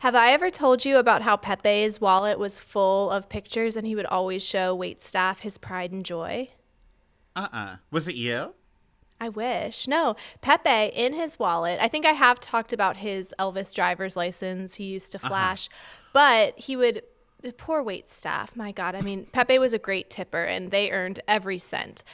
Have I ever told you about how Pepe's wallet was full of pictures and he would always show waitstaff his pride and joy? Was it you? I wish. No, Pepe in his wallet. I think I have talked about his Elvis driver's license he used to flash, but he would, the poor waitstaff, my God. I mean, Pepe was a great tipper and they earned every cent.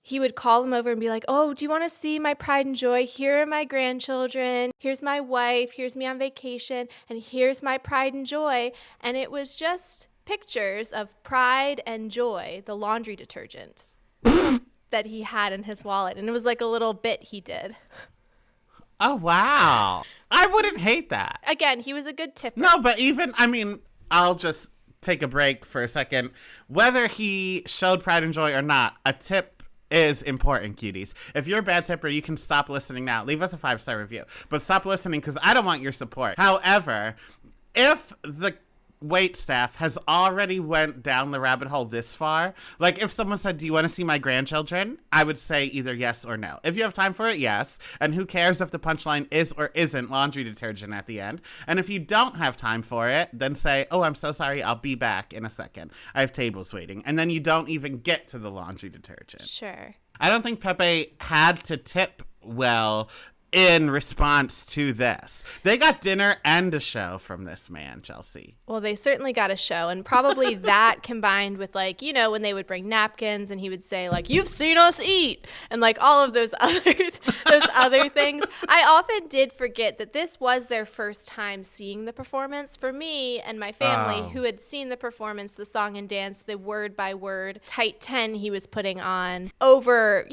He would call them over and be like, oh, do you want to see my pride and joy? Here are my grandchildren. Here's my wife. Here's me on vacation. And here's my pride and joy. And it was just pictures of Pride and Joy, the laundry detergent that he had in his wallet. And it was like a little bit he did. Oh, wow. I wouldn't hate that. Again, he was a good tipper. No, but even, I mean, I'll just take a break for a second. Whether he showed pride and joy or not, a tip is important, cuties. If you're a bad tipper, you can stop listening now. Leave us a 5-star review. But stop listening because I don't want your support. However, if the wait staff has already went down the rabbit hole this far, like if someone said, do you want to see my grandchildren? I would say either yes or no. If you have time for it, yes. And who cares if the punchline is or isn't laundry detergent at the end? And if you don't have time for it, then say, oh, I'm so sorry, I'll be back in a second. I have tables waiting. And then you don't even get to the laundry detergent. Sure. I don't think Pepe had to tip well in response to this. They got dinner and a show from this man, Chelsea. Well, they certainly got a show, and probably that combined with, like, you know, when they would bring napkins and he would say, like, you've seen us eat, and like all of those other things. I often did forget that this was their first time seeing the performance. For me and my family, who had seen the performance, the song and dance, the word by word tight 10 he was putting on over,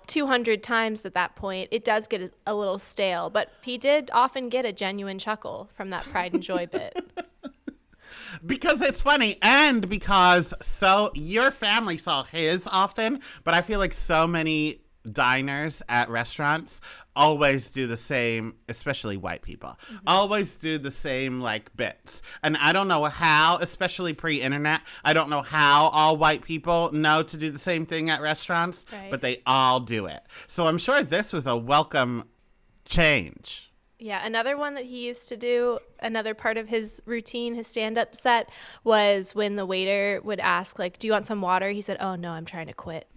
200 times at that point, it does get a little stale, but he did often get a genuine chuckle from that pride and joy bit. Because it's funny, and because your family saw his often, but I feel like so many diners at restaurants always do the same, especially white people, always do the same like bits. And I don't know how, especially pre-internet, I don't know how all white people know to do the same thing at restaurants, but they all do it. So I'm sure this was a welcome change. Yeah, another one that he used to do, another part of his routine, his stand-up set, was when the waiter would ask, like, do you want some water? He said, oh, no, I'm trying to quit.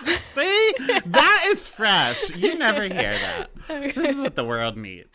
See? That is fresh. You never hear that. This is what the world needs.